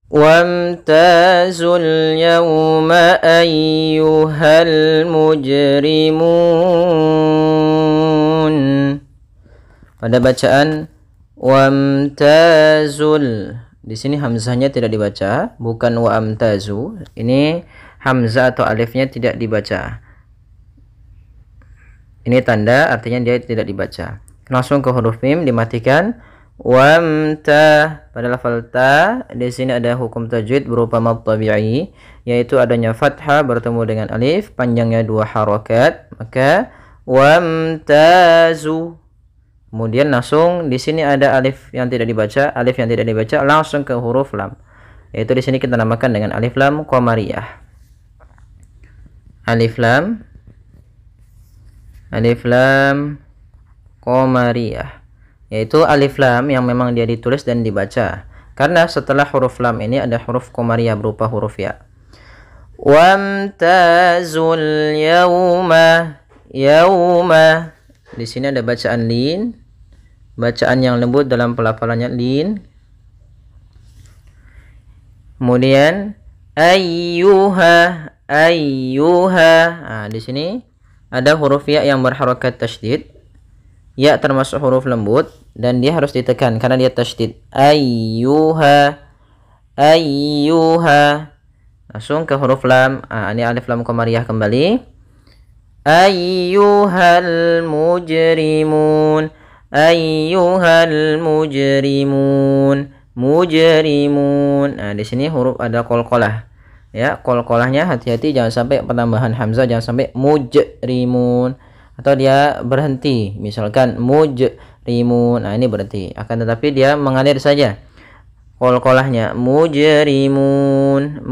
Wamtazul yawma ayyuhal mujrimun. Pada bacaan wamtazul, di sini hamzahnya tidak dibaca, bukan wamtazu. Ini hamzah atau alifnya tidak dibaca. Ini tanda, artinya dia tidak dibaca. Langsung ke huruf mim dimatikan. Wamta, pada lafal ta di sini ada hukum tajwid berupa mad tabi'i, yaitu adanya fathah bertemu dengan alif, panjangnya 2 harokat, maka wamtazu. Kemudian langsung di sini ada alif yang tidak dibaca, langsung ke huruf lam, yaitu di sini kita namakan dengan alif lam qamariyah. Alif lam qamariyah, yaitu alif lam yang memang dia ditulis dan dibaca, karena setelah huruf lam ini ada huruf qamariyah berupa huruf ya. Wamtazul yawma, di sini ada bacaan lin, bacaan yang lembut dalam pelafalannya lin. Kemudian ayyuha, nah, di sini ada huruf ya yang berharokat tasydid. Ya termasuk huruf lembut dan dia harus ditekan karena dia tasydid. Ayyuha. Langsung ke huruf lam. Ini alif lam qamariyah kembali. Ayyuhal mujrimun. Di sini huruf ada qalqalah. Ya, qalqalahnya hati-hati, jangan sampai penambahan hamzah, jangan sampai mujrimun. Atau dia berhenti, misalkan mujrimun, ini berhenti, akan tetapi dia mengalir saja qalqalahnya, mujrimun.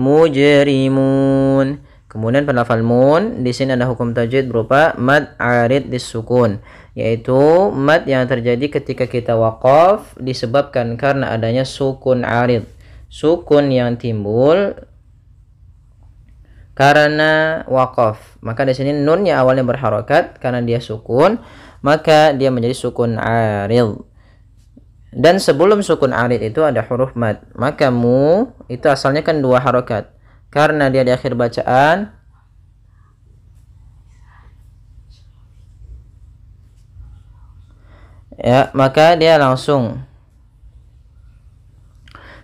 Kemudian pada lafal mun, di sini ada hukum tajwid berupa mad arid disukun, yaitu mad yang terjadi ketika kita waqaf disebabkan karena adanya sukun arid, sukun yang timbul karena waqaf. Maka di sini nunnya awalnya berharokat karena dia sukun, maka dia menjadi sukun arid. Dan sebelum sukun arid itu ada huruf mad. Maka mu itu asalnya kan 2 harokat. Karena dia di akhir bacaan, ya, maka dia langsung.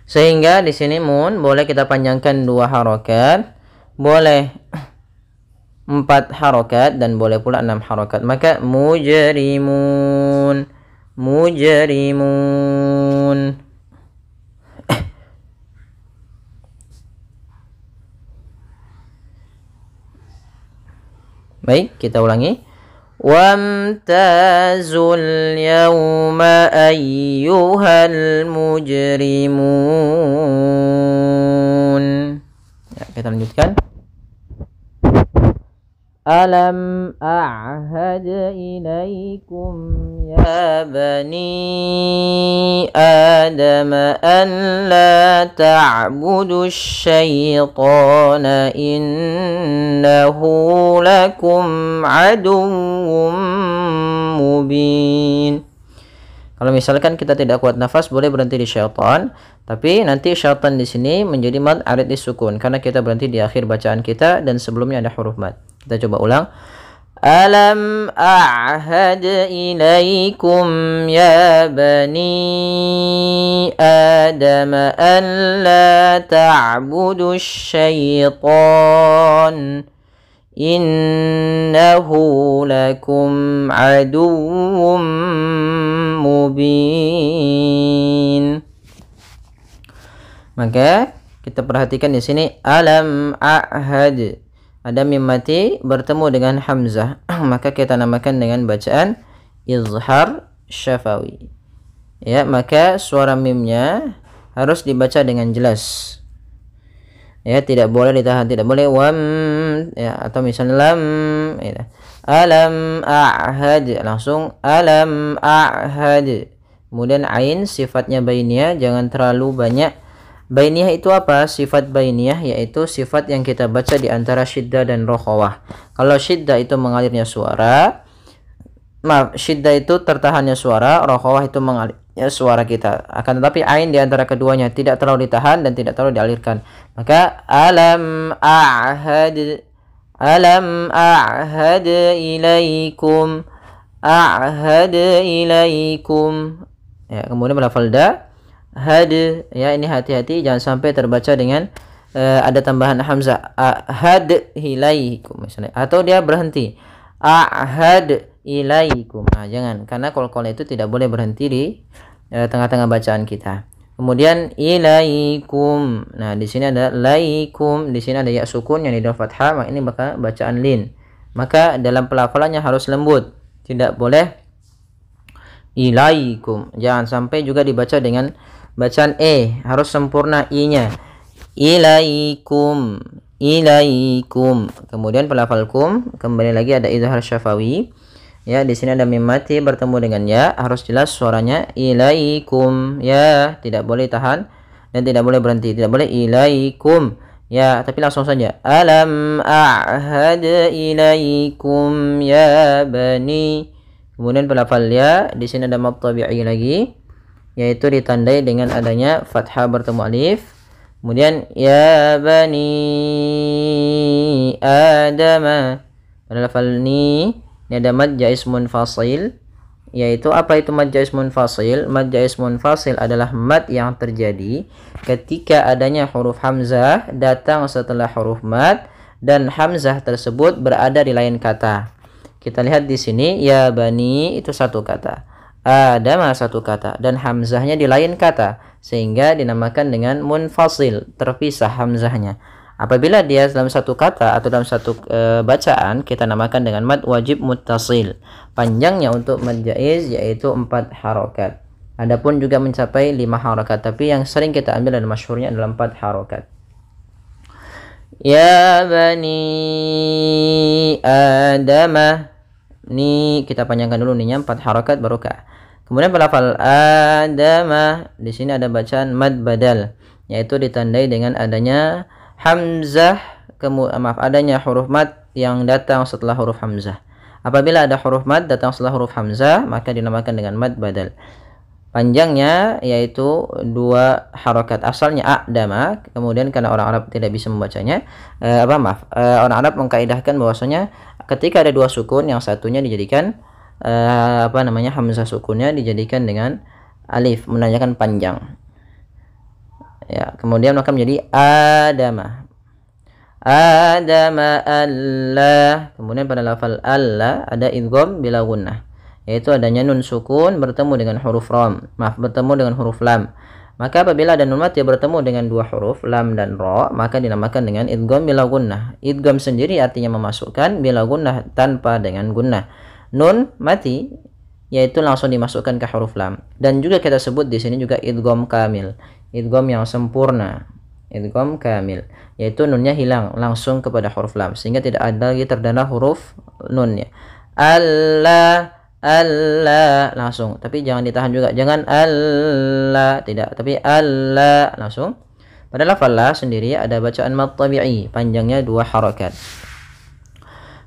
Sehingga di sini mun boleh kita panjangkan 2 harokat, boleh 4 harokat, dan boleh pula 6 harokat. Maka mujrimun. Baik, kita ulangi. Wamtazul yawma ayyuhal mujrimun. Ya, kita lanjutkan. Alam a'had ilaikum ya bani Adam an la ta'budu syaitana innahu lakum aduwwum mubin. Kalau misalkan kita tidak kuat nafas, boleh berhenti di syaitan, tapi nanti syaitan di sini menjadi mad arid disukun karena kita berhenti di akhir bacaan kita dan sebelumnya ada huruf mad. Kita coba ulang. Alam a'had ilaikum ya bani Adam an la ta'budu syaitan innahu lakum aduwwum mubin. Maka kita perhatikan di sini alam a'had, ada mim mati bertemu dengan hamzah, maka kita namakan dengan bacaan izhar syafawi. Ya, maka suara mimnya harus dibaca dengan jelas. Ya, tidak boleh ditahan, tidak boleh wam, ya, atau misalnya lam, ya. Alam a'had, langsung alam a'had. Kemudian ain sifatnya bainiyah, jangan terlalu banyak. Bainiyah itu apa? Sifat bainiyah yaitu sifat yang kita baca di antara syiddah dan rokhawah. Kalau syiddah itu mengalirnya suara, maaf, syiddah itu tertahannya suara, rokhawah itu mengalirnya suara kita. Akan tetapi ain di antara keduanya tidak terlalu ditahan dan tidak terlalu dialirkan. Maka alam a'had ilaikum, a'had ilaikum. Ya, kemudian melafal da, had. Ya, ini hati-hati jangan sampai terbaca dengan ada tambahan hamzah, ahad ilaikum misalnya, atau dia berhenti ahad ilaikum. Nah, jangan, karena qalqalah itu tidak boleh berhenti di tengah-tengah bacaan kita. Kemudian ilaikum. Nah, di sini ada laikum, di sini ada ya sukun yang di dalam fathah, maka ini bakal bacaan lin. Maka dalam pelafalannya harus lembut, tidak boleh ilaikum. Jangan sampai juga dibaca dengan bacaan harus sempurna i-nya. Ilaikum, ilaikum. Kemudian pelafalkum, kembali lagi ada izhar syafawi. Ya, di sini ada mim mati bertemu dengan ya, harus jelas suaranya ilaikum. Ya, tidak boleh tahan dan tidak boleh berhenti, tidak boleh ilaikum. Ya, tapi langsung saja. Alam a'had ilaikum ya bani. Kemudian pelafal ya, di sini ada mad tabi'i lagi, yaitu ditandai dengan adanya fathah bertemu alif. Kemudian ya bani adama. Pada lafal ni ada mad jaiz munfasil, yaitu apa itu mad jaiz munfasil? Mad jaiz munfasil adalah mad yang terjadi ketika adanya huruf hamzah datang setelah huruf mad dan hamzah tersebut berada di lain kata. Kita lihat di sini ya bani itu satu kata, adama satu kata, dan hamzahnya di lain kata, sehingga dinamakan dengan munfasil, terpisah hamzahnya. Apabila dia dalam satu kata atau dalam satu bacaan, kita namakan dengan mad wajib muttasil. Panjangnya untuk mad jaiz yaitu 4 harokat. Adapun juga mencapai 5 harokat, tapi yang sering kita ambil dan masyhurnya adalah 4 harokat. Ya bani adamah. Ini kita panjangkan dulu nih 4 harokat baru ka. Kemudian pelafal adamah, di sini ada bacaan mad badal, yaitu ditandai dengan adanya hamzah, adanya huruf mad yang datang setelah huruf hamzah. Apabila ada huruf mad datang setelah huruf hamzah, maka dinamakan dengan mad badal. Panjangnya yaitu 2 harokat. Asalnya a'dama, kemudian karena orang Arab tidak bisa membacanya, orang Arab mengkaidahkan bahwasanya ketika ada 2 sukun, yang satunya dijadikan hamzah sukunnya dijadikan dengan alif, menandakan panjang. Ya, kemudian maka menjadi adama. Adama Allah. Kemudian pada lafal Allah ada idgham bila gunnah, yaitu adanya nun sukun bertemu dengan huruf bertemu dengan huruf lam. Maka apabila ada nun mati bertemu dengan 2 huruf lam dan ra, maka dinamakan dengan idgham bila gunnah. Idgham sendiri artinya memasukkan, bila gunnah tanpa dengan gunnah. Nun mati yaitu langsung dimasukkan ke huruf lam, dan juga kita sebut di sini juga idgham kamil, idgham yang sempurna, idgham kamil, yaitu nunnya hilang langsung kepada huruf lam sehingga tidak ada lagi terdana huruf nunnya. Allah langsung, tapi jangan ditahan juga, jangan Allah, tidak, tapi Allah langsung. Pada lafal la sendiri ada bacaan mad tabi'i, panjangnya 2 harakat.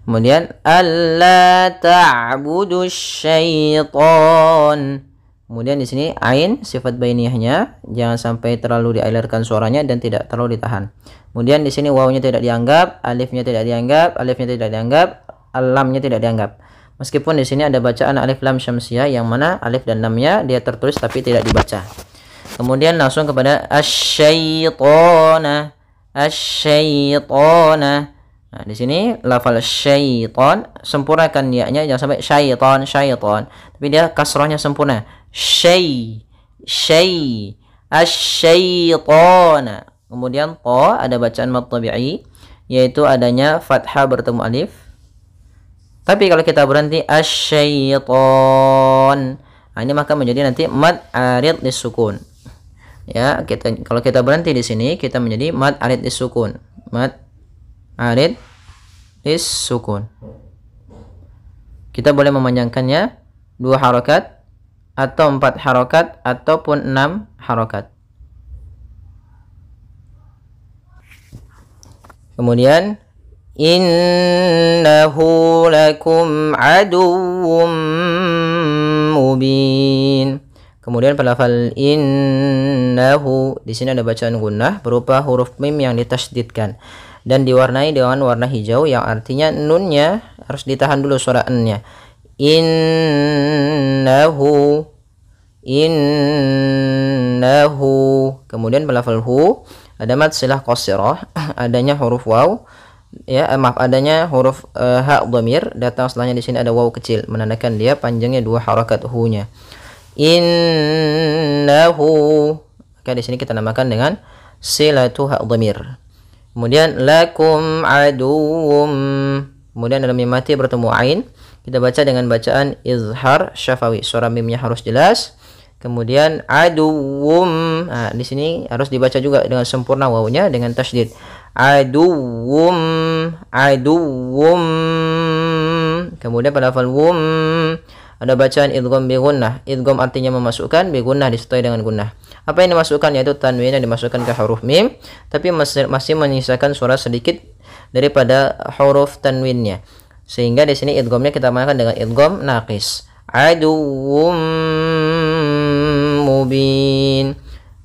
Kemudian alla ta'budu syaitan. Kemudian di sini ain sifat bainiyahnya jangan sampai terlalu dialirkan suaranya dan tidak terlalu ditahan. Kemudian di sini wawunya tidak dianggap, alifnya tidak dianggap, lamnya tidak dianggap. Meskipun di sini ada bacaan alif lam syamsiyah yang mana alif dan lamnya dia tertulis tapi tidak dibaca. Kemudian langsung kepada asy-syaitana. Nah, di sini lafal syaitan sempurnakan ya-nya, jangan sampai syaitan, tapi dia kasrahnya sempurna. Asy-syaitana. Kemudian ta ada bacaan mad tabi'i, yaitu adanya fathah bertemu alif. Tapi kalau kita berhenti asy-syaitan, nah ini maka menjadi nanti mad arid disukun. Ya, kalau kita berhenti di sini kita menjadi mad arid disukun. Mad arid disukun. Kita boleh memanjangkannya 2 harokat atau 4 harokat ataupun 6 harokat. Kemudian innahu lakum aduwwum mubin. Kemudian pada lafal innahu, di sini ada bacaan gunnah berupa huruf mim yang ditasydidkan dan diwarnai dengan warna hijau, yang artinya nunnya harus ditahan dulu suara n-nya. Innahu, innahu. Kemudian pada lafal hu ada mad silah qasirah, adanya huruf waw, ya maaf, adanya huruf ha dhamir datang setelahnya. Di sini ada waw kecil menandakan dia panjangnya 2 harakat hu-nya. Innahu, maka di sini kita namakan dengan silatu ha dhamir. Kemudian lakum aduwwum, kemudian dalam mim mati bertemu ain, kita baca dengan bacaan izhar syafawi, suara mimnya harus jelas. Kemudian aduwwum, nah, di sini harus dibaca juga dengan sempurna wawunya dengan tasydid. Aduwwum, aduwwum. Kemudian pada lafal wum ada bacaan idgham bi gunnah. Idgham artinya memasukkan, bi gunnah disertai dengan gunnah. Apa yang dimasukkan yaitu tanwin yang dimasukkan ke huruf mim, tapi masih menyisakan suara sedikit daripada huruf tanwinnya. Sehingga di sini idghamnya kita menggunakan dengan idgham naqis. Aduwwum mubin.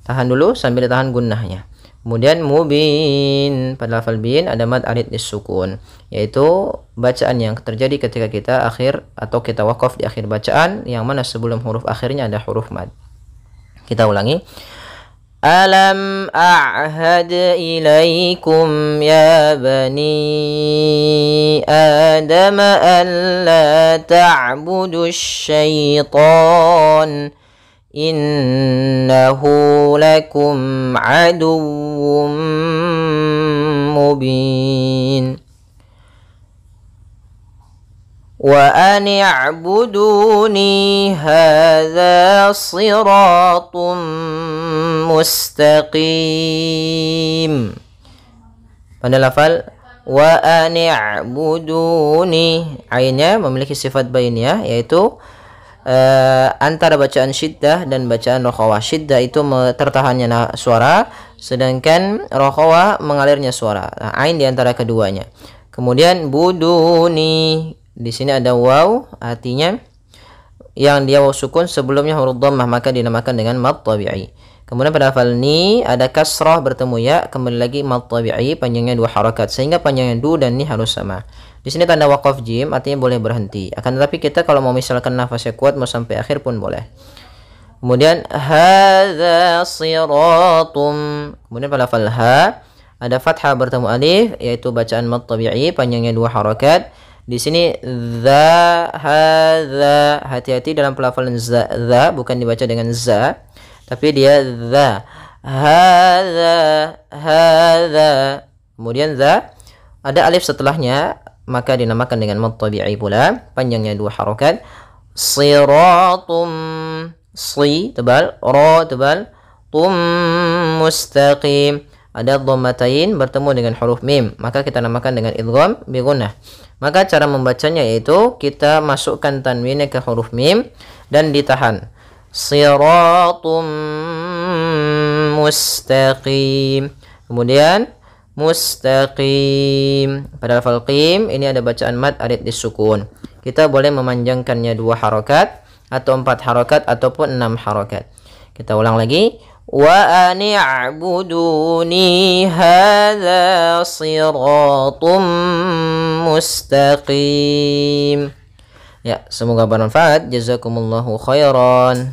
Tahan dulu sambil ditahan gunnahnya. Kemudian mubin, pada lafal bin ada mad arid disukun, yaitu bacaan yang terjadi ketika kita akhir atau kita wakaf di akhir bacaan, yang mana sebelum huruf akhirnya ada huruf mad. Kita ulangi. Alam a'had ilaikum ya bani Adam an la ta'budu syaitan innahu lakum aduwwum mubin wa an i'buduni hadza siratum mustaqim. Pada lafal wa an i'buduni, ainnya memiliki sifat bainiyah, yaitu antara bacaan syiddah dan bacaan rokhawah. Syiddah itu tertahannya suara, sedangkan rokhawah mengalirnya suara. Nah, ain di antara keduanya. Kemudian buduni, di sini ada waw, artinya yang dia waw sukun sebelumnya huruf dhammah, maka dinamakan dengan mad tabi'i. Kemudian pada lafal ni ada kasrah bertemu ya, kembali lagi mad tabi'i, panjangnya 2 harakat, sehingga panjangnya du dan ni harus sama. Di sini tanda waqaf jim artinya boleh berhenti. Akan tetapi kita kalau mau misalkan nafasnya kuat mau sampai akhir pun boleh. Kemudian hadza siratum. Kemudian pada lafal ha ada fathah bertemu alif, yaitu bacaan mad tabi'i, panjangnya 2 harakat. Di sini za hadza, hati-hati dalam pelafalan za, bukan dibaca dengan za, tapi dia za. Hadza, hadza. Kemudian za ada alif setelahnya, maka dinamakan dengan mad tabi'i pula, panjangnya 2 harakat. Siratum, si tebal, ra tebal, tum mustaqim. Ada dhammatain bertemu dengan huruf mim, maka kita namakan dengan idgham bi gunnah. Maka cara membacanya yaitu kita masukkan tanwinnya ke huruf mim dan ditahan. Siratum mustaqim. Kemudian mustaqim. Pada lafal qim ini ada bacaan mad arid disukun. Kita boleh memanjangkannya 2 harakat atau 4 harakat ataupun 6 harakat. Kita ulang lagi. Wa ani'buduni hadza siratum mustaqim. Ya, semoga bermanfaat. Jazakumullahu khairan.